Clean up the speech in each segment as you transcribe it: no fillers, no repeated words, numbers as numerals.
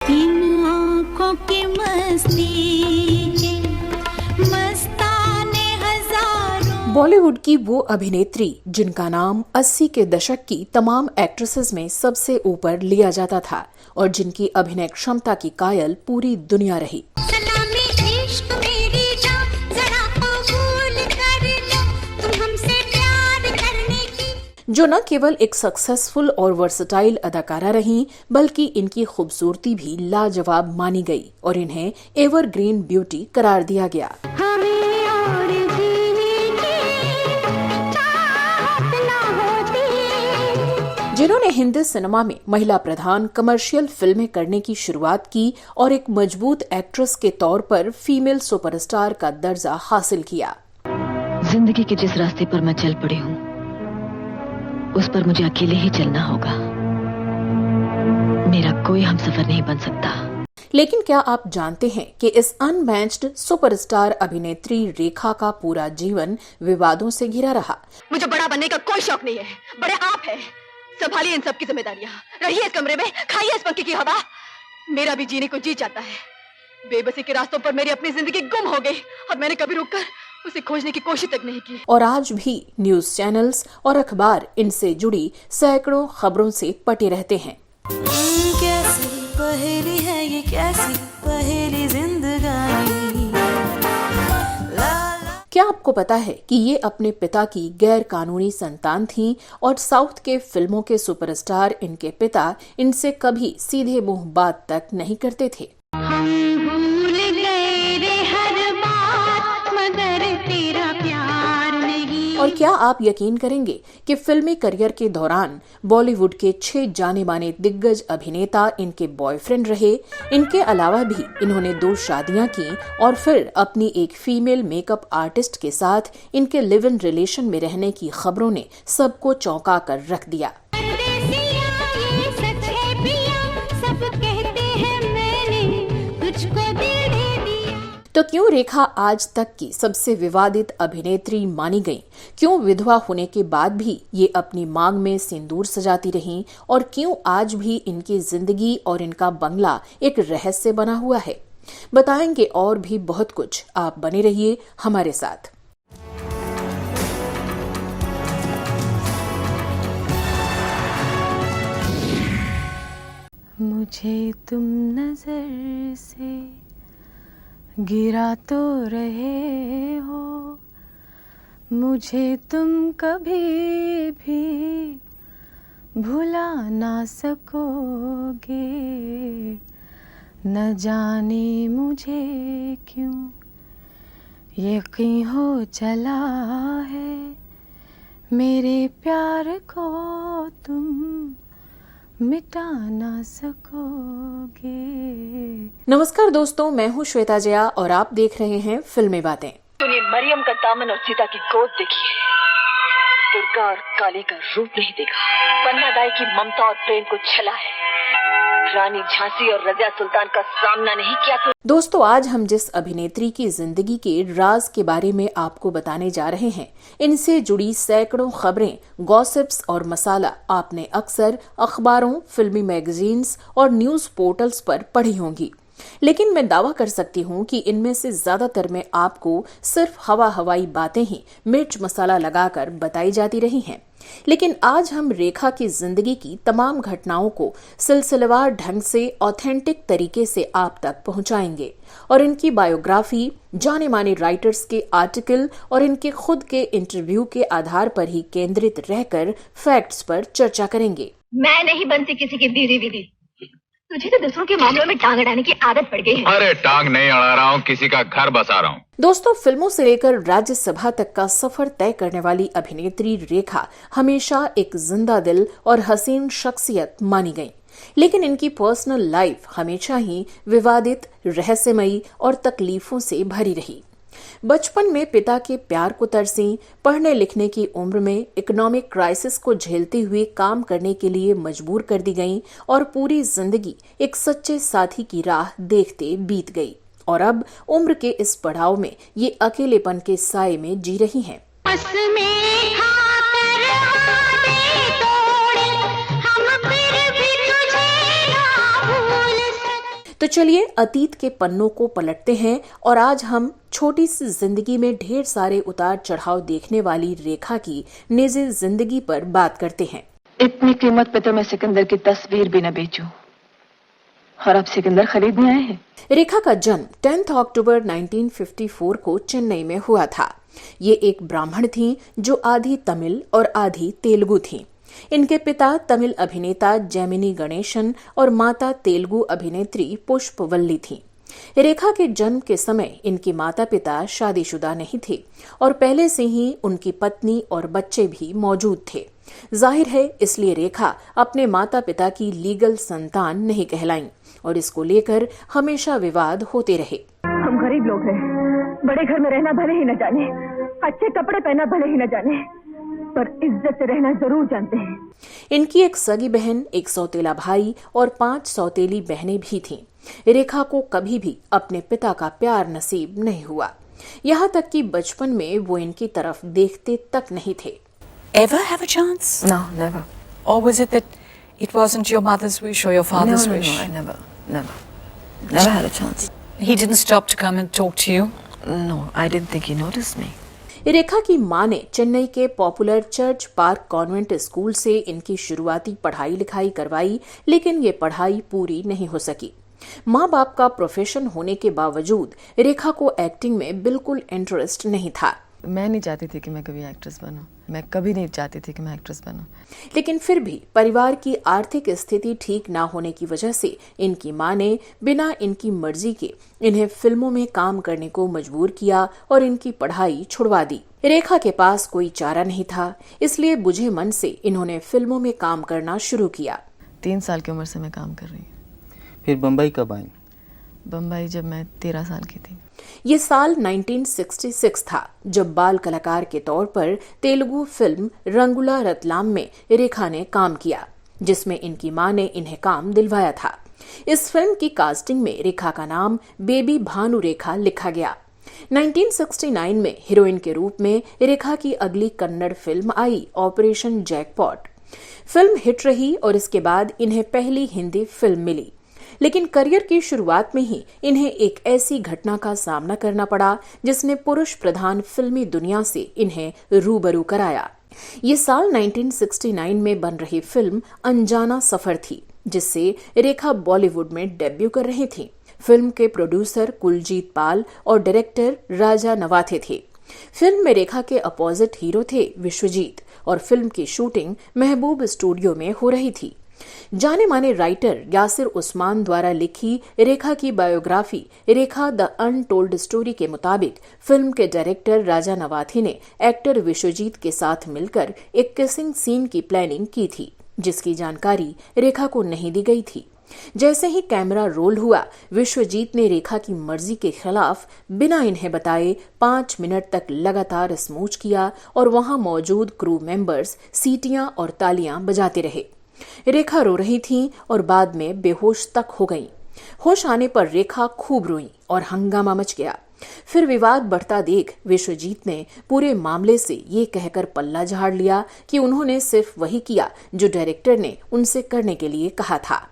इन आँखों की मस्ती के मस्ताने हजारों। बॉलीवुड की वो अभिनेत्री जिनका नाम 80 के दशक की तमाम एक्ट्रेसेस में सबसे ऊपर लिया जाता था और जिनकी अभिनय क्षमता की कायल पूरी दुनिया रही। सलामी इश्क मेरी जान, जरा कबूल कर लो तुम हमसे प्यार करने की। जो न केवल एक सक्सेसफुल और वर्सटाइल अदाकारा रहीं, बल्कि इनकी खूबसूरती भी लाजवाब मानी गई और इन्हें एवरग्रीन ब्यूटी करार दिया गया। हमें और जीने की चाहत न होती। जिन्होंने हिंदी सिनेमा में महिला प्रधान कमर्शियल फिल्में करने की शुरुआत की और एक मजबूत एक्ट्रेस के तौर पर फीमेल सुपरस्टार का दर्जा हासिल किया। जिंदगी के जिस रास्ते पर मैं चल पड़ी हूँ, उस पर मुझे अकेले ही चलना होगा। मेरा कोई हमसफर नहीं बन सकता। लेकिन क्या आप जानते हैं कि इस अनमैच्ड सुपरस्टार अभिनेत्री रेखा का पूरा जीवन विवादों से घिरा रहा। मुझे बड़ा बनने का कोई शौक नहीं है, बड़े आप हैं। संभालिए इन सब की जिम्मेदारियां, रहिए इस कमरे में, खाइए इस पंखे की हवा। मेरा भी जीने को जी चाहता है। बेबसी के रास्तों पर मेरी अपनी जिंदगी गुम हो गई और मैंने कभी रुककर उसे खोजने की कोशिश तक नहीं की। और आज भी न्यूज चैनल्स और अखबार इनसे जुड़ी सैकड़ों खबरों से पटे रहते हैं। कैसी पहेली है ये, कैसी पहेली जिंदगानी। क्या आपको पता है कि ये अपने पिता की गैर कानूनी संतान थीं और साउथ के फिल्मों के सुपरस्टार इनके पिता इनसे कभी सीधे मुंह बात तक नहीं करते थे। हम भूल गए रे हर बात, मगर तेरा प्यार नहीं। और क्या आप यकीन करेंगे कि फिल्मी करियर के दौरान बॉलीवुड के 6 जाने माने दिग्गज अभिनेता इनके बॉयफ्रेंड रहे। इनके अलावा भी इन्होंने 2 शादियां की और फिर अपनी एक फीमेल मेकअप आर्टिस्ट के साथ इनके लिव इन रिलेशन में रहने की खबरों ने सबको चौंका कर रख दिया। परदेसिया ये सच है पिया, सब कहते हैं मैंने तुझको दिल दे दिया। तो क्यों रेखा आज तक की सबसे विवादित अभिनेत्री मानी गई? क्यों विधवा होने के बाद भी ये अपनी मांग में सिंदूर सजाती रहीं? और क्यों आज भी इनकी जिंदगी और इनका बंगला एक रहस्य बना हुआ है? बताएंगे और भी बहुत कुछ। आप बने रहिए हमारे साथ। मुझे तुम नजर से गिरा तो रहे हो, मुझे तुम कभी भी भुला ना सकोगे। न जाने मुझे क्यों यकीन हो चला है, मेरे प्यार को तुम मिटा ना सकोगे। नमस्कार दोस्तों, मैं हूँ श्वेता जया और आप देख रहे हैं फिल्मी बातें। तूने मरियम का दामन और सीता की गोद देखी है, दुर्गा और काली का रूप नहीं देखा। पन्नादाई की ममता और प्रेम को छला है, रानी झांसी और रजिया सुल्तान का सामना नहीं किया तो। दोस्तों, आज हम जिस अभिनेत्री की जिंदगी के राज के बारे में आपको बताने जा रहे हैं, इनसे जुड़ी सैकड़ों खबरें, गॉसिप्स और मसाला आपने अक्सर अखबारों, फिल्मी मैगजीन्स और न्यूज पोर्टल्स पर पढ़ी होंगी। लेकिन मैं दावा कर सकती हूँ कि इनमें से ज्यादातर में आपको सिर्फ हवाई बातें ही मिर्च मसाला लगाकर बताई जाती रही हैं। लेकिन आज हम रेखा की जिंदगी की तमाम घटनाओं को सिलसिलेवार ढंग से ऑथेंटिक तरीके से आप तक पहुंचाएंगे और इनकी बायोग्राफी, जाने माने राइटर्स के आर्टिकल और इनके खुद के इंटरव्यू के आधार पर ही केंद्रित रहकर फैक्ट्स पर चर्चा करेंगे। मैं नहीं बनती किसी की दीदी विधि। तुझे तो दूसरों के मामलों में टांग अड़ाने की आदत पड़ गई है। अरे टांग नहीं अड़ा रहा हूँ, किसी का घर बसा रहा हूँ। दोस्तों, फिल्मों से लेकर राज्यसभा तक का सफर तय करने वाली अभिनेत्री रेखा हमेशा एक जिंदा दिल और हसीन शख्सियत मानी गई। लेकिन इनकी पर्सनल लाइफ हमेशा ही विवादित, रहस्यमयी और तकलीफों से भरी रही। बचपन में पिता के प्यार को तरसी, पढ़ने लिखने की उम्र में इकोनॉमिक क्राइसिस को झेलते हुए काम करने के लिए मजबूर कर दी गईं और पूरी जिंदगी एक सच्चे साथी की राह देखते बीत गई और अब उम्र के इस पड़ाव में ये अकेलेपन के साए में जी रही हैं। तो चलिए अतीत के पन्नों को पलटते हैं और आज हम छोटी सी जिंदगी में ढेर सारे उतार चढ़ाव देखने वाली रेखा की निजी जिंदगी पर बात करते हैं। इतनी कीमत पे तो मैं सिकंदर की तस्वीर भी न बेचूं, और अब सिकंदर खरीदने आए हैं। रेखा का जन्म 10 अक्टूबर 1954 को चेन्नई में हुआ था। ये एक ब्राह्मण थीं जो आधी तमिल और आधी तेलुगु थीं। इनके पिता तमिल अभिनेता जैमिनी गणेशन और माता तेलुगु अभिनेत्री पुष्पवल्ली थीं। रेखा के जन्म के समय इनके माता पिता शादीशुदा नहीं थे और पहले से ही उनकी पत्नी और बच्चे भी मौजूद थे। जाहिर है इसलिए रेखा अपने माता पिता की लीगल संतान नहीं कहलाईं और इसको लेकर हमेशा विवाद होते रहे। हम गरीब लोग हैं, बड़े घर में रहना भले ही न जाने, अच्छे कपड़े पहना भले ही न जाने, पर इज्जत से रहना जरूर जानते हैं। इनकी एक सगी बहन, एक सौतेला भाई और 5 सौतेली बहनें भी थीं। रेखा को कभी भी अपने पिता का प्यार नसीब नहीं हुआ, यहाँ तक कि बचपन में वो इनकी तरफ देखते तक नहीं थे। Ever have a chance? No, never. Or was it that it wasn't your mother's wish or your father's wish? No, I never had a chance. He didn't stop to come and talk to you? No, I didn't think he noticed me. रेखा की मां ने चेन्नई के popular church park convent school से इनकी शुरुआती पढ़ाई लिखाई करवाई, लेकिन ये पढ़ाई पूरी नहीं हो सकी। माँ बाप का प्रोफेशन होने के बावजूद रेखा को एक्टिंग में बिल्कुल इंटरेस्ट नहीं था। मैं नहीं चाहती थी कि मैं कभी एक्ट्रेस बनूं। मैं कभी नहीं चाहती थी कि मैं एक्ट्रेस बनूं। लेकिन फिर भी परिवार की आर्थिक स्थिति ठीक ना होने की वजह से इनकी मां ने बिना इनकी मर्जी के इन्हें फिल्मों में काम करने को मजबूर किया और इनकी पढ़ाई छुड़वा दी। रेखा के पास कोई चारा नहीं था, इसलिए बुझे मन से इन्होंने फिल्मों में काम करना शुरू किया। 3 साल की उम्र से मैं काम कर रही हूँ। फिर बम्बई कब आई? बम्बई जब मैं 13 साल की थी। ये साल 1966 था जब बाल कलाकार के तौर पर तेलुगु फिल्म रंगुला रतलाम में रेखा ने काम किया, जिसमें इनकी मां ने इन्हें काम दिलवाया था। इस फिल्म की कास्टिंग में रेखा का नाम बेबी भानु रेखा लिखा गया। 1969 में हीरोइन के रूप में रेखा की अगली Kannada film I operation jackpot. Film hit रही और इसके बाद इन्हें पहली हिंदी फिल्म मिली, लेकिन करियर की शुरुआत में ही इन्हें एक ऐसी घटना का सामना करना पड़ा जिसने पुरुष प्रधान फिल्मी दुनिया से इन्हें रूबरू कराया। ये साल 1969 में बन रही फिल्म अनजाना सफर थी, जिससे रेखा बॉलीवुड में डेब्यू कर रही थीं। फिल्म के प्रोड्यूसर कुलजीत पाल और डायरेक्टर राजा नवाथे थे। फिल्म में रेखा के अपोजिट हीरो थे विश्वजीत और फिल्म की शूटिंग महबूब स्टूडियो में हो रही थी। जाने माने राइटर यासिर उस्मान द्वारा लिखी रेखा की biography Rekha the untold story के मुताबिक फिल्म के डायरेक्टर राजा नवाथे ने एक्टर विश्वजीत के साथ मिलकर एक किसिंग सीन की प्लानिंग की थी, जिसकी जानकारी रेखा को नहीं दी गई थी। जैसे ही कैमरा रोल हुआ, विश्वजीत ने रेखा की मर्जी के खिलाफ बिना इन्हें बताए 5 मिनट तक लगातार स्मूच किया और वहां मौजूद क्रू मेंबर्स सीटियां और तालियां बजाते रहे। रेखा रो रही थीं और बाद में बेहोश तक हो गईं। होश आने पर रेखा खूब रोईं और हंगामा मच गया। फिर विवाद बढ़ता देख विश्वजीत ने पूरे मामले से ये कहकर पल्ला झाड़ लिया कि उन्होंने सिर्फ वही किया जो डायरेक्टर ने उनसे करने के लिए कहा था।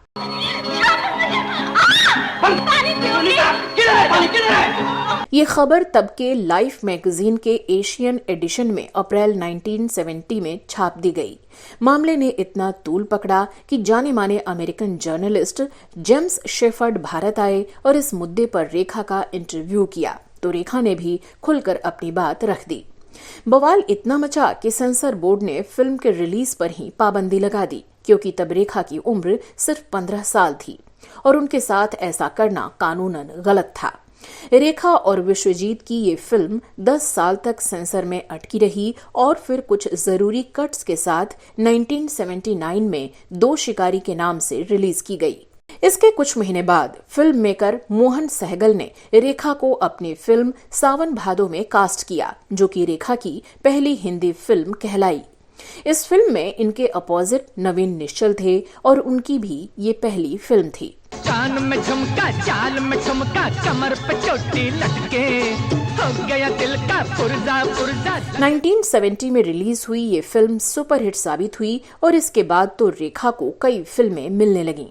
ये खबर तब के लाइफ मैगजीन के एशियन एडिशन में अप्रैल 1970 में छाप दी गई। मामले ने इतना तूल पकड़ा कि जाने माने American journalist James shepherd Bharat आए और इस मुद्दे पर रेखा का इंटरव्यू किया, तो रेखा ने भी खुलकर अपनी बात रख दी। बवाल इतना मचा कि सेंसर बोर्ड ने फिल्म के रिलीज पर ही पाबंदी लगा दी, क्योंकि तब रेखा की उम्र सिर्फ 15 साल थी और उनके साथ ऐसा करना कानूनन गलत था। रेखा और विश्वजीत की ये फिल्म 10 साल तक सेंसर में अटकी रही और फिर कुछ जरूरी कट्स के साथ 1979 में 2 शिकारी के नाम से रिलीज की गई। इसके कुछ महीने बाद फिल्म मेकर मोहन सहगल ने रेखा को अपनी फिल्म सावन भादो में कास्ट किया, जो कि रेखा की पहली हिंदी फिल्म कहलाई। इस फिल्म में इनके अपोजिट नवीन निश्चल थे और उनकी भी ये पहली फिल्म थी। चाल में झुमका, चाल में झुमका, कमर पे चोटी लटके, हो गया दिल का पुर्जा पुर्जा। 1970 में रिलीज हुई ये फिल्म सुपरहिट साबित हुई और इसके बाद तो रेखा को कई फिल्में मिलने लगीं।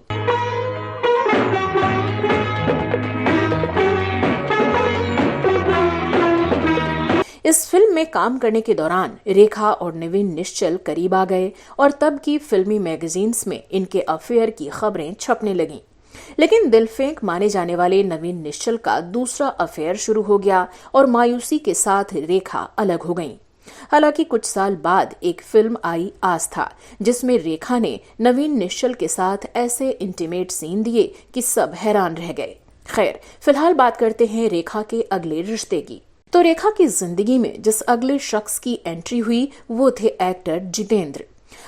इस फिल्म में काम करने के दौरान रेखा और नवीन निश्चल करीब आ गए और तब की फिल्मी मैगजीन्स में इनके अफेयर की खबरें छपने लगीं। लेकिन दिलफेंक माने जाने वाले नवीन निश्चल का दूसरा अफेयर शुरू हो गया और मायूसी के साथ रेखा अलग हो गईं। हालांकि कुछ साल बाद एक फिल्म आई आस्था, जिसमें रेखा ने नवीन निश्चल के साथ ऐसे इंटीमेट सीन दिए कि सब हैरान रह गए। खैर, फिलहाल बात करते हैं रेखा के अगले रिश्ते की। तो रेखा की जिंदगी में जिस अगले शख्स की एंट्री हुई वो थे एक्टर जितेंद्र।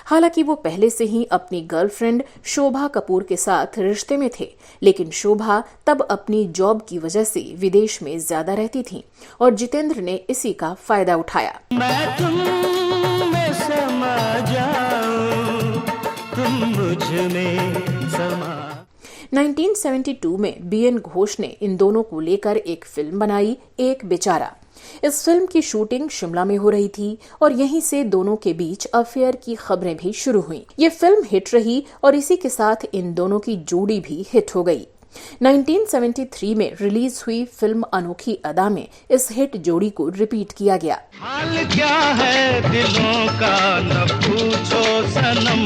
हालांकि वो पहले से ही अपनी गर्लफ्रेंड शोभा कपूर के साथ रिश्ते में थे, लेकिन शोभा तब अपनी जॉब की वजह से विदेश में ज्यादा रहती थी और जितेंद्र ने इसी का फायदा उठाया। मैं तुम में समा जाऊं, तुम मुझ में समा। 1972 में बीएन घोष ने इन दोनों को लेकर एक फिल्म बनाई, एक बेचारा। इस फिल्म की शूटिंग शिमला में हो रही थी और यहीं से दोनों के बीच अफेयर की खबरें भी शुरू हुईं। ये फिल्म हिट रही और इसी के साथ इन दोनों की जोड़ी भी हिट हो गई। 1973 में रिलीज हुई फिल्म अनोखी अदा में इस हिट जोड़ी को रिपीट किया गया। हाल क्या है दिलों का न पूछो सनम,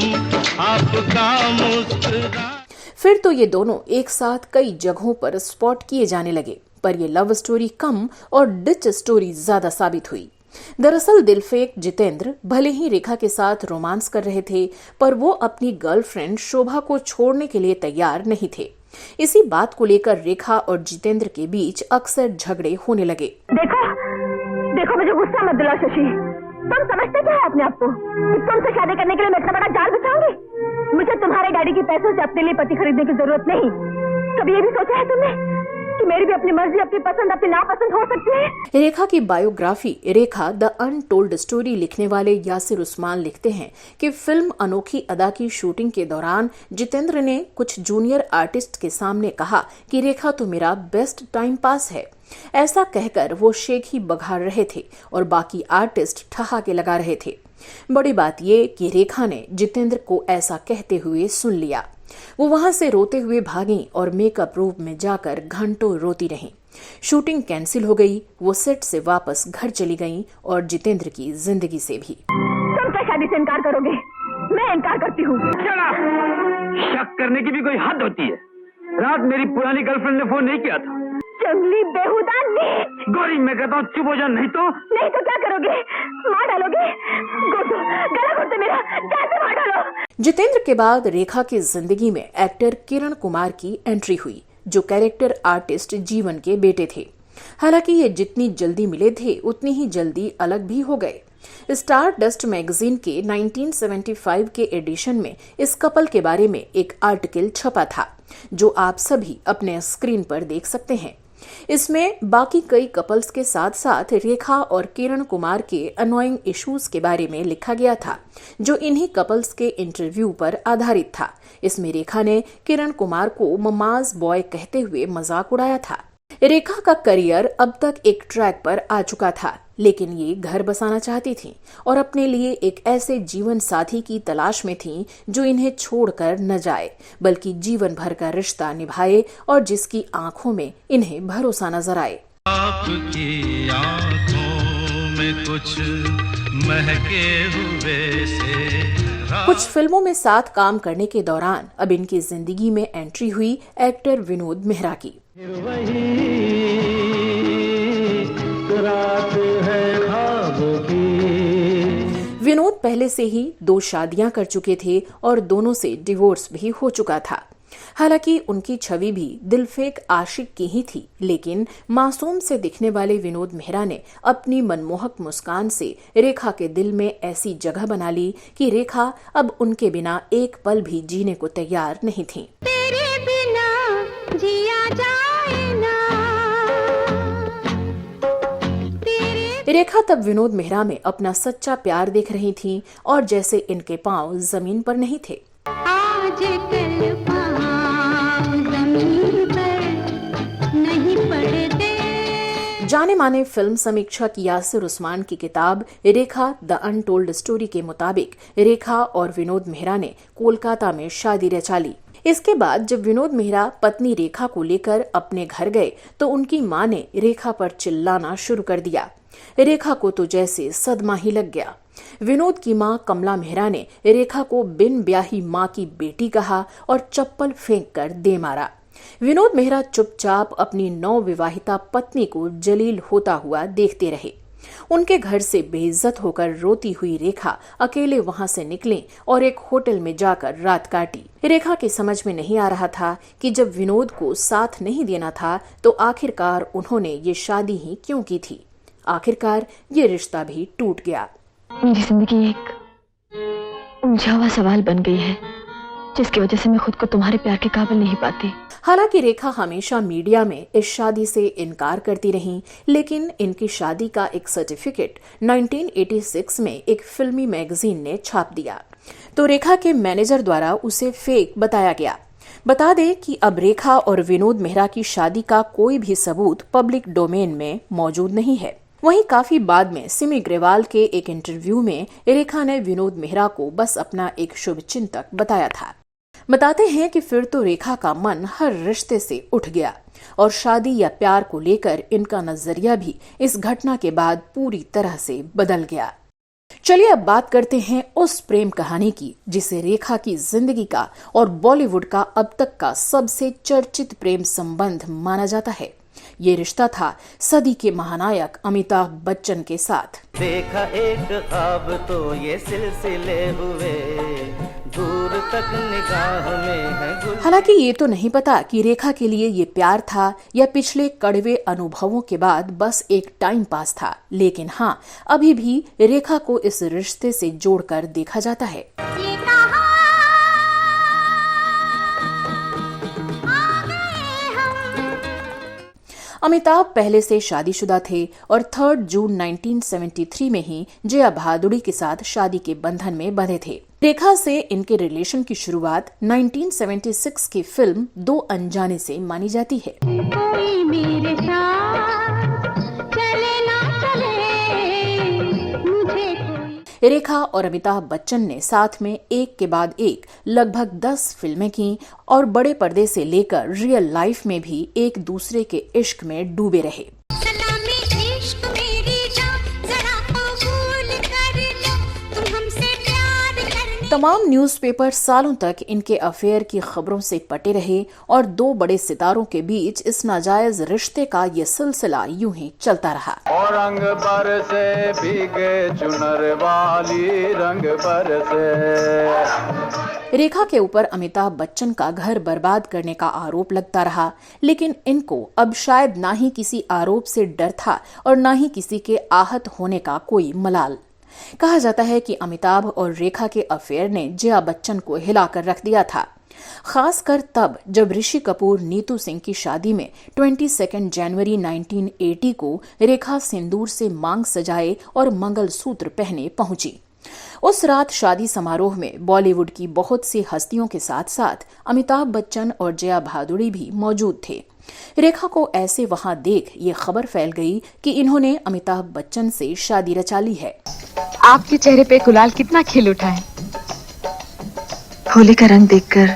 आपका मुस्कुरा। फिर तो ये दोनों एक साथ कई जगहों पर स्पॉट किए जाने लगे, पर ये लव स्टोरी कम और डिच स्टोरी ज्यादा साबित हुई। दरअसल दिलफेक जितेंद्र भले ही रेखा के साथ रोमांस कर रहे थे, पर वो अपनी गर्लफ्रेंड शोभा को छोड़ने के लिए तैयार नहीं थे। इसी बात को लेकर रेखा और जितेंद्र के बीच अक्सर झगड़े होने लगे। देखो मुझे गुस्सा मत दिलाओ शशि। तुम समझते क्या है अपने आप को? तुमसे शादी करने के लिए मैं इतना बड़ा जाल बिछाऊंगी? मुझे तुम्हारे डैडी के पैसों से अपने लिए पति खरीदने की जरूरत नहीं। कभी ये भी सोचा है तुमने कि मेरी भी अपनी मर्जी, अपनी पसंद, अपनी नापसंद हो सकती है? रेखा की biography Rekha the untold story लिखने वाले यासिर उस्मान लिखते हैं कि फिल्म अनोखी अदा की शूटिंग के दौरान जितेंद्र ने कुछ जूनियर आर्टिस्ट के सामने कहा कि रेखा तो मेरा बेस्ट टाइम पास है। ऐसा कहकर वो शेख ही बघाड़ रहे थे और बाकी आर्टिस्ट ठहाके लगा रहे थे। बड़ी बात ये कि रेखा ने जितेंद्र को ऐसा कहते हुए सुन लिया। वो वहां से रोते हुए भागी और मेकअप रूम में जाकर घंटों रोती रहीं। शूटिंग कैंसिल हो गई, वो सेट से वापस घर चली गईं और जितेंद्र की जिंदगी से भी। तुम क्या शादी से इनकार करोगे? मैं इनकार करती हूँ। शक करने की भी कोई हद होती है। रात मेरी पुरानी गर्लफ्रेंड ने फोन नहीं किया था। जंगली बेहुदा नीच। गौरी, मैं कहता हूँ चुप हो जा, नहीं तो क्या करोगे? मार डालोगे? गोदो, गला घोटो मेरा, कैसे मार डालो? जितेंद्र के बाद रेखा की जिंदगी में एक्टर किरण कुमार की एंट्री हुई, जो कैरेक्टर आर्टिस्ट जीवन के बेटे थे। हालांकि ये जितनी जल्दी मिले थे उतनी ही जल्दी अलग भी हो गए। स्टार डस्ट मैगजीन के 1975 के एडिशन में इस कपल के बारे में एक आर्टिकल छपा था, जो आप सभी अपने स्क्रीन पर देख सकते हैं। इसमें बाकी कई कपल्स के साथ साथ रेखा और किरण कुमार के अनोइंग इश्यूज के बारे में लिखा गया था, जो इन्हीं कपल्स के इंटरव्यू पर आधारित था। इसमें रेखा ने किरण कुमार को ममाज बॉय कहते हुए मजाक उड़ाया था। रेखा का करियर अब तक एक ट्रैक पर आ चुका था, लेकिन ये घर बसाना चाहती थी और अपने लिए एक ऐसे जीवन साथी की तलाश में थी जो इन्हें छोड़कर न जाए, बल्कि जीवन भर का रिश्ता निभाए और जिसकी आंखों में इन्हें भरोसा नजर आए। आपकी आंखों में कुछ महके हुए से। कुछ फिल्मों में साथ काम करने के दौरान अब इनकी जिंदगी में एंट्री हुई एक्टर विनोद मेहरा की। विनोद पहले से ही 2 शादियां कर चुके थे और दोनों से डिवोर्स भी हो चुका था। हालांकि उनकी छवि भी दिलफेक आशिक की ही थी, लेकिन मासूम से दिखने वाले विनोद मेहरा ने अपनी मनमोहक मुस्कान से रेखा के दिल में ऐसी जगह बना ली कि रेखा अब उनके बिना एक पल भी जीने को तैयार नहीं थी। तेरे बिना जिया जाए ना। रेखा तब विनोद मेहरा में अपना सच्चा प्यार देख रही थी और जैसे इनके पांव जमीन पर नहीं थे। आज कल पाँव ज़मीन पर नहीं पड़ते। जाने माने फिल्म समीक्षक यासिर उस्मान की किताब रेखा द अनटोल्ड स्टोरी के मुताबिक रेखा और विनोद मेहरा ने कोलकाता में शादी रचा ली। इसके बाद जब विनोद मेहरा पत्नी रेखा को लेकर अपने घर गए तो उनकी मां ने रेखा पर चिल्लाना शुरू कर दिया। रेखा को तो जैसे सदमा ही लग गया। विनोद की मां कमला मेहरा ने रेखा को बिन ब्याही मां की बेटी कहा और चप्पल फेंक कर दे मारा। विनोद मेहरा चुपचाप अपनी नवविवाहिता पत्नी को जलील होता हुआ देखते रहे। उनके घर से बेइज्जत होकर रोती हुई रेखा अकेले वहां से निकली और एक होटल में जाकर रात काटी। रेखा के समझ में नहीं आ रहा था कि जब विनोद को साथ नहीं देना था तो आखिरकार उन्होंने ये शादी ही क्यों की थी। आखिरकार ये रिश्ता भी टूट गया। मेरी जिंदगी एक उलझा हुआ सवाल बन गई है, जिसकी वजह से मैं खुद को तुम्हारे प्यार के काबिल नहीं पाती। हालांकि रेखा हमेशा मीडिया में इस शादी से इनकार करती रही, लेकिन इनकी शादी का एक सर्टिफिकेट 1986 में एक फिल्मी मैगजीन ने छाप दिया तो रेखा के मैनेजर द्वारा उसे फेक बताया गया। बता दें कि अब रेखा और विनोद मेहरा की शादी का कोई भी सबूत पब्लिक डोमेन में मौजूद नहीं है। वहीं काफी बाद में सिमी ग्रेवाल के एक इंटरव्यू में रेखा ने विनोद मेहरा को बस अपना एक शुभचिंतक बताया था। बताते हैं कि फिर तो रेखा का मन हर रिश्ते से उठ गया और शादी या प्यार को लेकर इनका नजरिया भी इस घटना के बाद पूरी तरह से बदल गया। चलिए अब बात करते हैं उस प्रेम कहानी की जिसे रेखा की जिंदगी का और बॉलीवुड का अब तक का सबसे चर्चित प्रेम संबंध माना जाता है। ये रिश्ता था सदी के महानायक अमिताभ बच्चन के साथ। देखा एक ख्वाब तो ये सिलसिले हुए, दूर तक निगाह में है। हालांकि ये तो नहीं पता कि रेखा के लिए ये प्यार था या पिछले कड़वे अनुभवों के बाद बस एक टाइम पास था, लेकिन हाँ, अभी भी रेखा को इस रिश्ते से जोड़कर देखा जाता है। अमिताभ पहले से शादीशुदा थे और 3 जून 1973 में ही जया भादुड़ी के साथ शादी के बंधन में बंधे थे। रेखा से इनके रिलेशन की शुरुआत 1976 की फिल्म दो अनजाने से मानी जाती है। कोई मेरे साथ चले ना चले, मुझे कोई। रेखा और अमिताभ बच्चन ने साथ में एक के बाद एक लगभग 10 फिल्में की और बड़े पर्दे से लेकर रियल लाइफ में भी एक दूसरे के इश्क में डूबे रहे। तमाम न्यूज़पेपर सालों तक इनके अफेयर की खबरों से पटे रहे और दो बड़े सितारों के बीच इस नाजायज रिश्ते का ये सिलसिला यूं ही चलता रहा। और रंग बरसे भीगे चुनर वाली रंग बरसे। रेखा के ऊपर अमिताभ बच्चन का घर बर्बाद करने का आरोप लगता रहा, लेकिन इनको अब शायद ना ही किसी आरोप से डर था और ना ही किसी के आहत होने का कोई मलाल। कहा जाता है कि अमिताभ और रेखा के अफेयर ने जया बच्चन को हिलाकर रख दिया था, खासकर तब जब ऋषि कपूर नीतू सिंह की शादी में 22 जनवरी 1980 को रेखा सिंदूर से मांग सजाए और मंगलसूत्र पहने पहुंची। उस रात शादी समारोह में बॉलीवुड की बहुत सी हस्तियों के साथ साथ अमिताभ बच्चन और जया भादुड़ी भी मौजूद थे। रेखा को ऐसे वहां देख ये खबर फैल गई कि इन्होंने अमिताभ बच्चन से शादी रचा ली है। आपके चेहरे पे गुलाल कितना खिल उठा है। होली का रंग देखकर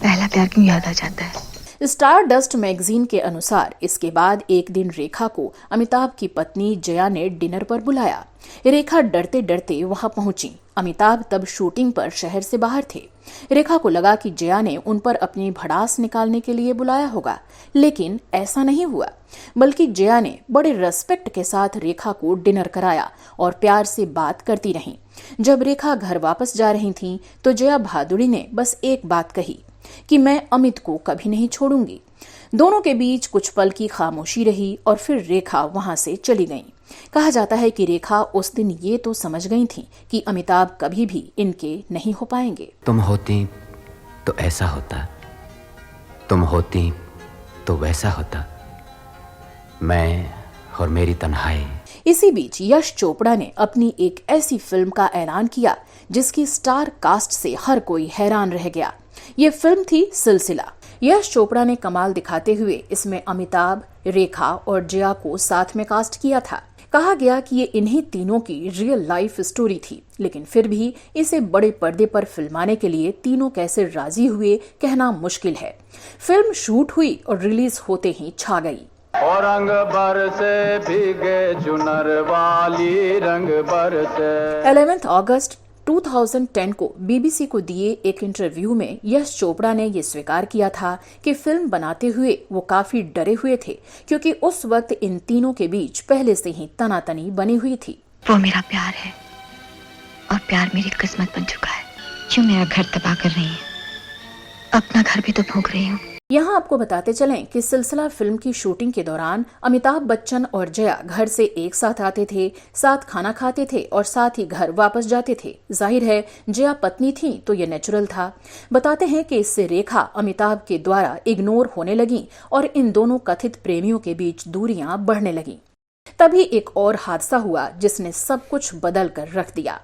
पहला प्यार क्यों याद आ जाता है। स्टार डस्ट मैगजीन के अनुसार इसके बाद एक दिन रेखा को अमिताभ की पत्नी जया ने डिनर पर बुलाया। रेखा डरते डरते वहां पहुंची। अमिताभ तब शूटिंग पर शहर से बाहर थे। रेखा को लगा कि जया ने उन पर अपनी भड़ास निकालने के लिए बुलाया होगा, लेकिन ऐसा नहीं हुआ, बल्कि जया ने बड़े रेस्पेक्ट के साथ रेखा को डिनर कराया और प्यार से बात करती रहीं। जब रेखा घर वापस जा रही थीं, तो जया भादुड़ी ने बस एक बात कही कि मैं अमित को कभी नहीं छोड़ूंगी। दोनों के बीच कुछ पल की खामोशी रही और फिर रेखा वहां से चली गईं। कहा जाता है कि रेखा उस दिन ये तो समझ गई थी कि अमिताभ कभी भी इनके नहीं हो पाएंगे। तुम होती तो ऐसा होता, तुम होती तो वैसा होता, मैं और मेरी तन्हाई। इसी बीच यश चोपड़ा ने अपनी एक ऐसी फिल्म का ऐलान किया जिसकी स्टार कास्ट से हर कोई हैरान रह गया। ये फिल्म थी सिलसिला। यश चोपड़ा ने कमाल दिखाते हुए इसमें अमिताभ, रेखा और जया को साथ में कास्ट किया था। कहा गया कि ये इन्हीं तीनों की रियल लाइफ स्टोरी थी, लेकिन फिर भी इसे बड़े पर्दे पर फिल्माने के लिए तीनों कैसे राजी हुए कहना मुश्किल है। फिल्म शूट हुई और रिलीज होते ही छा गई। और रंग बरसे भीगे चुनर वाली रंग बरसे। 11 अगस्त 2010 को बीबीसी को दिए एक इंटरव्यू में यश चोपड़ा ने ये स्वीकार किया था कि फिल्म बनाते हुए वो काफी डरे हुए थे, क्योंकि उस वक्त इन तीनों के बीच पहले से ही तनातनी बनी हुई थी। वो मेरा प्यार है और प्यार मेरी किस्मत बन चुका है। क्यों मेरा घर तबाह कर रही है? अपना घर भी तो भोग रही हूँ। यहाँ आपको बताते चलें कि सिलसिला फिल्म की शूटिंग के दौरान अमिताभ बच्चन और जया घर से एक साथ आते थे, साथ खाना खाते थे और साथ ही घर वापस जाते थे। जाहिर है जया पत्नी थी तो ये नेचुरल था। बताते हैं कि इससे रेखा अमिताभ के द्वारा इग्नोर होने लगी और इन दोनों कथित प्रेमियों के बीच दूरियां बढ़ने लगीं। तभी एक और हादसा हुआ जिसने सब कुछ बदल कर रख दिया।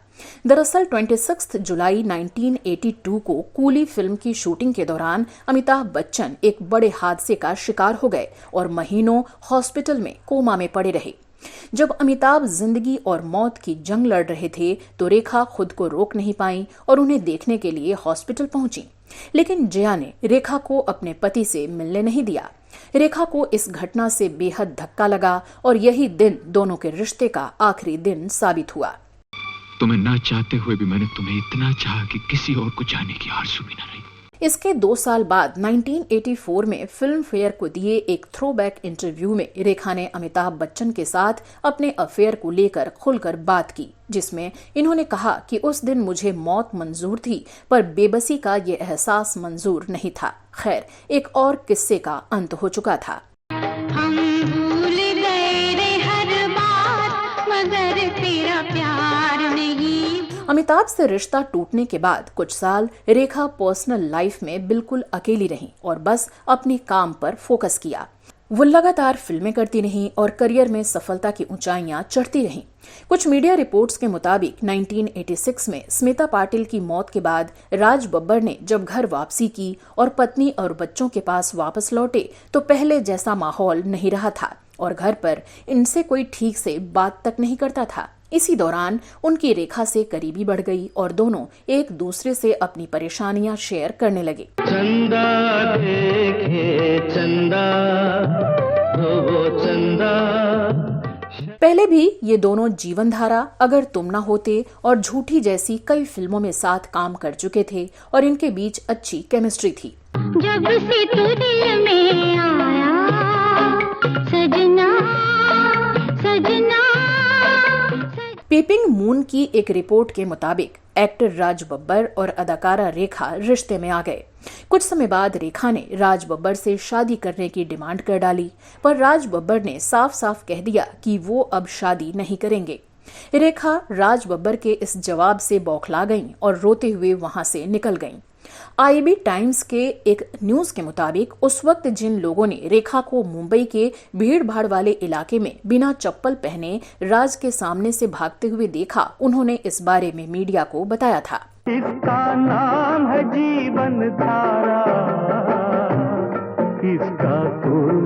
दरअसल 26 जुलाई 1982 को कूली फिल्म की शूटिंग के दौरान अमिताभ बच्चन एक बड़े हादसे का शिकार हो गए और महीनों हॉस्पिटल में कोमा में पड़े रहे। जब अमिताभ जिंदगी और मौत की जंग लड़ रहे थे तो रेखा खुद को रोक नहीं पाई और उन्हें देखने के लिए हॉस्पिटल पहुंची, लेकिन जया ने रेखा को अपने पति से मिलने नहीं दिया। रेखा को इस घटना से बेहद धक्का लगा और यही दिन दोनों के रिश्ते का आखिरी दिन साबित हुआ। तुम्हें ना चाहते हुए भी मैंने तुम्हें इतना चाहा कि किसी और को चाहने की आरज़ू भी न रही। इसके 2 साल बाद 1984 में फिल्म फेयर को दिए एक थ्रोबैक इंटरव्यू में रेखा ने अमिताभ बच्चन के साथ अपने अफेयर को लेकर खुलकर बात की, जिसमें इन्होंने कहा कि उस दिन मुझे मौत मंजूर थी पर बेबसी का ये एहसास मंजूर नहीं था। खैर, एक और किस्से का अंत हो चुका था। हम भूल गए रे हर बात, मगर तेरा प्यार नहीं। अमिताभ से रिश्ता टूटने के बाद कुछ साल रेखा पर्सनल लाइफ में बिल्कुल अकेली रहीं और बस अपने काम पर फोकस किया। वो लगातार फिल्में करती रहीं और करियर में सफलता की ऊंचाइयां चढ़ती रहीं। कुछ मीडिया रिपोर्ट्स के मुताबिक 1986 में स्मिता पाटिल की मौत के बाद राज बब्बर ने जब घर वापसी की और पत्नी और बच्चों के पास वापस लौटे तो पहले जैसा माहौल नहीं रहा था और घर पर इनसे कोई ठीक से बात तक नहीं करता था। इसी दौरान उनकी रेखा से करीबी बढ़ गई और दोनों एक दूसरे से अपनी परेशानियां शेयर करने लगे। चंदा देखे चंदा, वो चंदा। पहले भी ये दोनों जीवनधारा, अगर तुम ना होते और झूठी जैसी कई फिल्मों में साथ काम कर चुके थे और इनके बीच अच्छी केमिस्ट्री थी। जब से तू दिल में आया सजना सजना। पेपिंग मून की एक रिपोर्ट के मुताबिक एक्टर राज बब्बर और अदाकारा रेखा रिश्ते में आ गए। कुछ समय बाद रेखा ने राज बब्बर से शादी करने की डिमांड कर डाली, पर राज बब्बर ने साफ साफ कह दिया कि वो अब शादी नहीं करेंगे। रेखा राज बब्बर के इस जवाब से बौखला गईं और रोते हुए वहां से निकल गईं। IAB टाइम्स के एक न्यूज के मुताबिक उस वक्त जिन लोगों ने रेखा को मुंबई के भीड़ भाड़ वाले इलाके में बिना चप्पल पहने राज के सामने से भागते हुए देखा, उन्होंने इस बारे में मीडिया को बताया था। इसका नाम है जीवन धारा, इसका कोई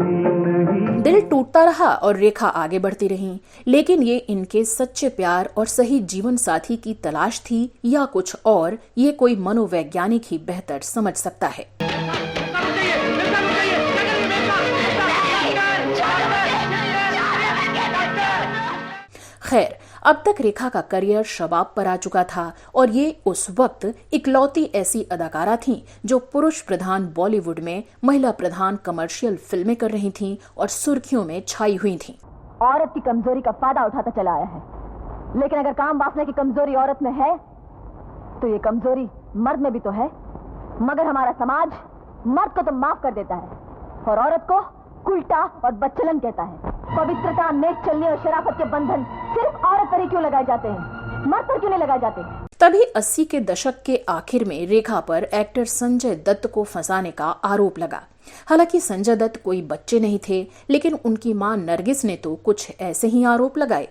नहीं। दिल टूटता रहा और रेखा आगे बढ़ती रहीं, लेकिन ये इनके सच्चे प्यार और सही जीवन साथी की तलाश थी या कुछ और, ये कोई मनोवैज्ञानिक ही बेहतर समझ सकता है। खैर, अब तक रेखा का करियर शबाब पर आ चुका था और ये उस वक्त इकलौती ऐसी अदाकारा थीं जो पुरुष प्रधान बॉलीवुड में महिला प्रधान कमर्शियल फिल्में कर रही थीं और सुर्खियों में छाई हुई थीं। औरत की कमजोरी का फायदा उठाता चला आया है, लेकिन अगर काम वासना की कमजोरी औरत में है तो ये कमजोरी मर्द में भी तो है। मगर हमारा समाज मर्द को तो माफ कर देता है और औरत को उल्टा और बच्चलन कहता है। पवित्रता, नेक चलने और शराफत के बंधन सिर्फ औरत पर ही क्यों लगाए जाते हैं, मर्द पर क्यों नहीं लगाए जाते? तभी 80 के दशक के आखिर में रेखा पर एक्टर संजय दत्त को फंसाने का आरोप लगा। हालांकि संजय दत्त कोई बच्चे नहीं थे, लेकिन उनकी मां नरगिस ने तो कुछ ऐसे ही आरोप लगाए।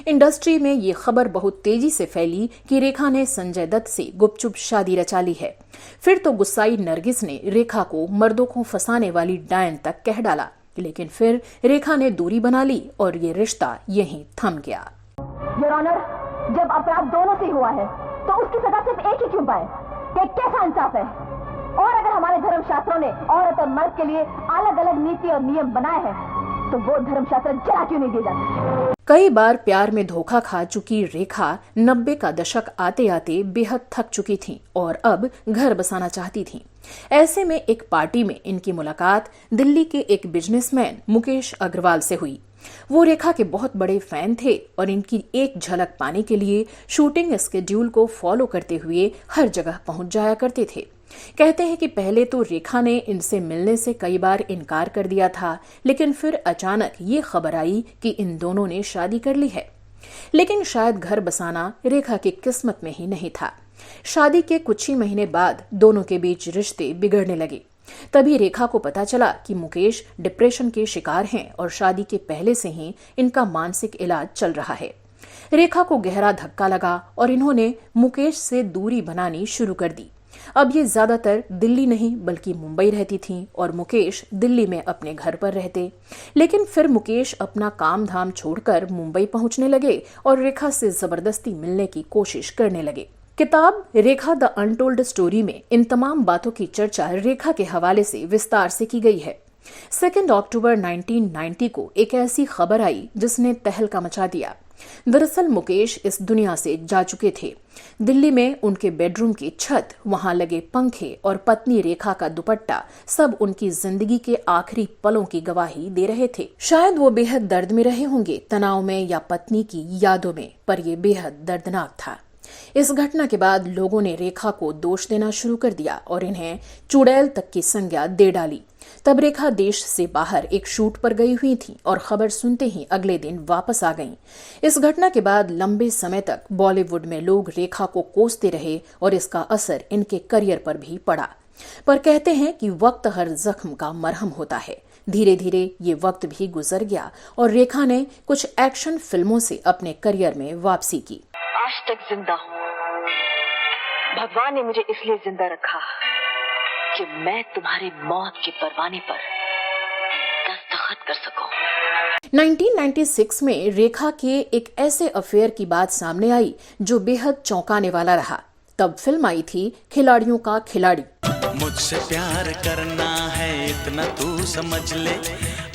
इंडस्ट्री में ये खबर बहुत तेजी से फैली कि रेखा ने संजय दत्त से गुपचुप शादी रचा ली है। फिर तो गुस्साई नरगिस ने रेखा को मर्दों को फंसाने वाली डायन तक कह डाला। लेकिन फिर रेखा ने दूरी बना ली और ये रिश्ता यहीं थम गया। योर ऑनर, जब अपराध दोनों से हुआ है तो उसकी सजा सिर्फ एक ही क्यों पाए? ये कैसा इंसाफ है? और अगर हमारे धर्म शास्त्रों ने औरत और मर्द के लिए अलग अलग नीति और नियम बनाए हैं तो वो धर्म शास्त्र जला क्यों नहीं दिए जाते? कई बार प्यार में धोखा खा चुकी रेखा 90 का दशक आते आते बेहद थक चुकी थी और अब घर बसाना चाहती थी। ऐसे में एक पार्टी में इनकी मुलाकात दिल्ली के एक बिजनेसमैन मुकेश अग्रवाल से हुई। वो रेखा के बहुत बड़े फैन थे और इनकी एक झलक पाने के लिए शूटिंग स्केड्यूल को फॉलो करते हुए हर जगह पहुंच जाया करते थे। कहते हैं कि पहले तो रेखा ने इनसे मिलने से कई बार इनकार कर दिया था, लेकिन फिर अचानक ये खबर आई कि इन दोनों ने शादी कर ली है। लेकिन शायद घर बसाना रेखा की किस्मत में ही नहीं था। शादी के कुछ ही महीने बाद दोनों के बीच रिश्ते बिगड़ने लगे। तभी रेखा को पता चला कि मुकेश डिप्रेशन के शिकार हैं और शादी के पहले से ही इनका मानसिक इलाज चल रहा है। रेखा को गहरा धक्का लगा और इन्होंने मुकेश से दूरी बनानी शुरू कर दी। अब ये ज्यादातर दिल्ली नहीं बल्कि मुंबई रहती थीं और मुकेश दिल्ली में अपने घर पर रहते। लेकिन फिर मुकेश अपना काम धाम छोड़कर मुंबई पहुंचने लगे और रेखा से जबरदस्ती मिलने की कोशिश करने लगे। किताब रेखा द अनटोल्ड स्टोरी में इन तमाम बातों की चर्चा रेखा के हवाले से विस्तार से की गई है। 2 अक्टूबर 1990 को एक ऐसी खबर आई जिसने तहलका मचा दिया। दरअसल मुकेश इस दुनिया से जा चुके थे। दिल्ली में उनके बेडरूम की छत, वहां लगे पंखे और पत्नी रेखा का दुपट्टा सब उनकी जिंदगी के आखिरी पलों की गवाही दे रहे थे। शायद वो बेहद दर्द में रहे होंगे, तनाव में या पत्नी की यादों में, पर ये बेहद दर्दनाक था। इस घटना के बाद लोगों ने रेखा को दोष देना शुरू कर दिया और इन्हें चुड़ैल तक की संज्ञा दे डाली। तब रेखा देश से बाहर एक शूट पर गई हुई थी और खबर सुनते ही अगले दिन वापस आ गईं। इस घटना के बाद लंबे समय तक बॉलीवुड में लोग रेखा को कोसते रहे और इसका असर इनके करियर पर भी पड़ा। पर कहते हैं कि वक्त हर जख्म का मरहम होता है। धीरे धीरे ये वक्त भी गुजर गया और रेखा ने कुछ एक्शन फिल्मों से अपने करियर में वापसी की। आज तक जिंदा हूँ। भगवान ने मुझे इसलिए जिंदा रखा कि मैं तुम्हारी मौत के परवाने पर दस्तखत कर सकूं। 1996 में रेखा के एक ऐसे अफेयर की बात सामने आई जो बेहद चौंकाने वाला रहा। तब फिल्म आई थी खिलाड़ियों का खिलाड़ी। मुझसे प्यार करना है इतना तू समझ ले,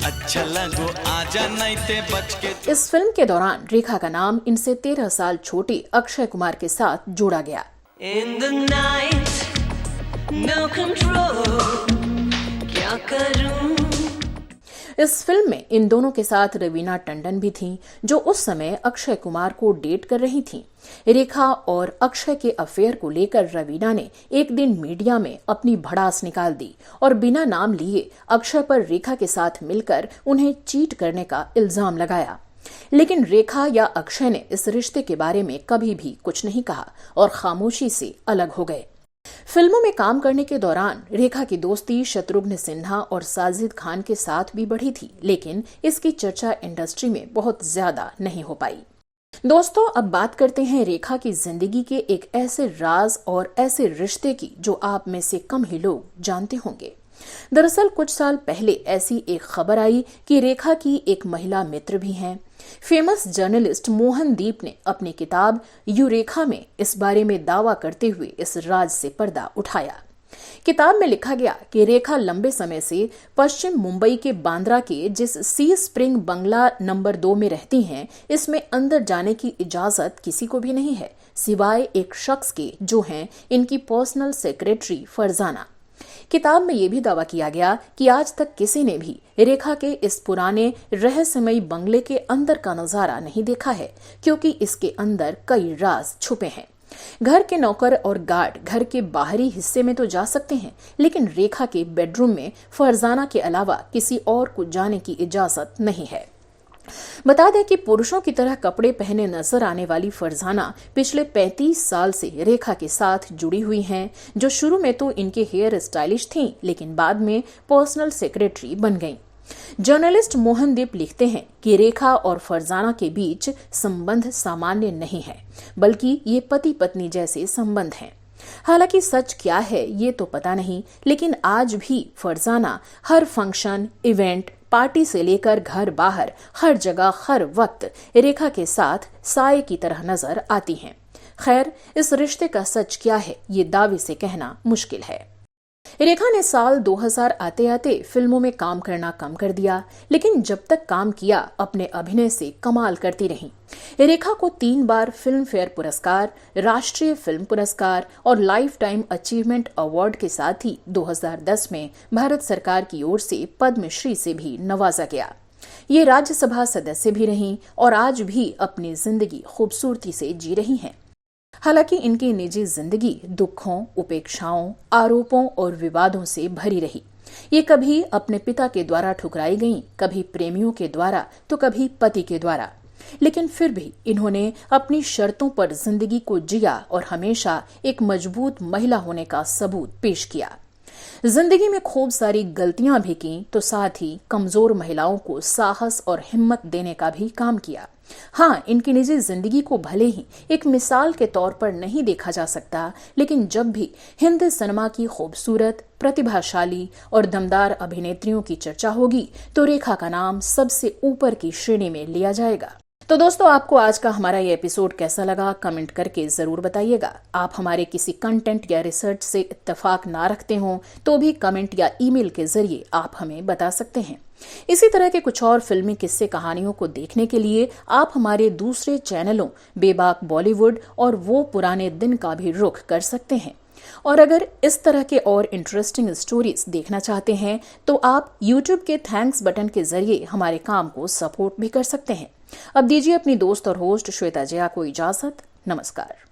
अच्छा लगो आजा नहीं ते बच के। इस फिल्म के दौरान रेखा का नाम इनसे 13 साल छोटे अक्षय कुमार के साथ जोड़ा गया। In the night, no control, क्या करूं? इस फिल्म में इन दोनों के साथ रवीना टंडन भी थीं, जो उस समय अक्षय कुमार को डेट कर रही थीं। रेखा और अक्षय के अफेयर को लेकर रवीना ने एक दिन मीडिया में अपनी भड़ास निकाल दी और बिना नाम लिए अक्षय पर रेखा के साथ मिलकर उन्हें चीट करने का इल्जाम लगाया। लेकिन रेखा या अक्षय ने इस रिश्ते के बारे में कभी भी कुछ नहीं कहा और खामोशी से अलग हो गए। फिल्मों में काम करने के दौरान रेखा की दोस्ती शत्रुघ्न सिन्हा और साजिद खान के साथ भी बढ़ी थी, लेकिन इसकी चर्चा इंडस्ट्री में बहुत ज्यादा नहीं हो पाई। दोस्तों, अब बात करते हैं रेखा की जिंदगी के एक ऐसे राज और ऐसे रिश्ते की जो आप में से कम ही लोग जानते होंगे। दरअसल कुछ साल पहले ऐसी एक खबर आई कि रेखा की एक महिला मित्र भी हैं। फेमस जर्नलिस्ट मोहनदीप ने अपनी किताब यूरेखा में इस बारे में दावा करते हुए इस राज से पर्दा उठाया। किताब में लिखा गया कि रेखा लंबे समय से पश्चिम मुंबई के बांद्रा के जिस सी स्प्रिंग बंगला नंबर 2 में रहती हैं, इसमें अंदर जाने की इजाजत किसी को भी नहीं है सिवाय एक शख्स के, जो हैं इनकी पर्सनल सेक्रेटरी फरजाना। किताब में यह भी दावा किया गया कि आज तक किसी ने भी रेखा के इस पुराने रहस्यमयी बंगले के अंदर का नजारा नहीं देखा है, क्योंकि इसके अंदर कई राज छुपे हैं। घर के नौकर और गार्ड घर के बाहरी हिस्से में तो जा सकते हैं, लेकिन रेखा के बेडरूम में फरजाना के अलावा किसी और को जाने की इजाजत नहीं है। बता दें कि पुरुषों की तरह कपड़े पहने नजर आने वाली फरजाना पिछले 35 साल से रेखा के साथ जुड़ी हुई हैं, जो शुरू में तो इनके हेयर स्टाइलिश थीं, लेकिन बाद में पर्सनल सेक्रेटरी बन गईं। जर्नलिस्ट मोहनदीप लिखते हैं कि रेखा और फरजाना के बीच संबंध सामान्य नहीं है, बल्कि ये पति पत्नी जैसे संबंध हैं। हालांकि सच क्या है ये तो पता नहीं, लेकिन आज भी फरजाना हर फंक्शन, इवेंट, पार्टी से लेकर घर बाहर हर जगह हर वक्त रेखा के साथ साये की तरह नजर आती हैं। खैर, इस रिश्ते का सच क्या है ये दावे से कहना मुश्किल है। रेखा ने साल 2000 आते आते फिल्मों में काम करना कम कर दिया, लेकिन जब तक काम किया अपने अभिनय से कमाल करती रहीं। रेखा को 3 बार फिल्म फेयर पुरस्कार, राष्ट्रीय फिल्म पुरस्कार और लाइफ टाइम अचीवमेंट अवार्ड के साथ ही 2010 में भारत सरकार की ओर से पद्मश्री से भी नवाजा गया। ये राज्यसभा सदस्य भी रहीं और आज भी अपनी जिंदगी खूबसूरती से जी रही हैं। हालांकि इनकी निजी जिंदगी दुखों, उपेक्षाओं, आरोपों और विवादों से भरी रही। ये कभी अपने पिता के द्वारा ठुकराई गईं, कभी प्रेमियों के द्वारा तो कभी पति के द्वारा, लेकिन फिर भी इन्होंने अपनी शर्तों पर जिंदगी को जिया और हमेशा एक मजबूत महिला होने का सबूत पेश किया। जिंदगी में खूब सारी गलतियां भी की तो साथ ही कमजोर महिलाओं को साहस और हिम्मत देने का भी काम किया। हाँ, इनकी निजी जिंदगी को भले ही एक मिसाल के तौर पर नहीं देखा जा सकता, लेकिन जब भी हिंदी सिनेमा की खूबसूरत, प्रतिभाशाली और दमदार अभिनेत्रियों की चर्चा होगी तो रेखा का नाम सबसे ऊपर की श्रेणी में लिया जाएगा। तो दोस्तों, आपको आज का हमारा ये एपिसोड कैसा लगा कमेंट करके जरूर बताइएगा। आप हमारे किसी कंटेंट या रिसर्च से इत्तेफाक ना रखते हो तो भी कमेंट या ईमेल के जरिए आप हमें बता सकते हैं। इसी तरह के कुछ और फिल्मी किस्से कहानियों को देखने के लिए आप हमारे दूसरे चैनलों बेबाक बॉलीवुड और वो पुराने दिन का भी रुख कर सकते हैं। और अगर इस तरह के और इंटरेस्टिंग स्टोरीज देखना चाहते हैं तो आप YouTube के थैंक्स बटन के जरिए हमारे काम को सपोर्ट भी कर सकते हैं। अब दीजिए अपनी दोस्त और होस्ट श्वेता जया को इजाजत। नमस्कार।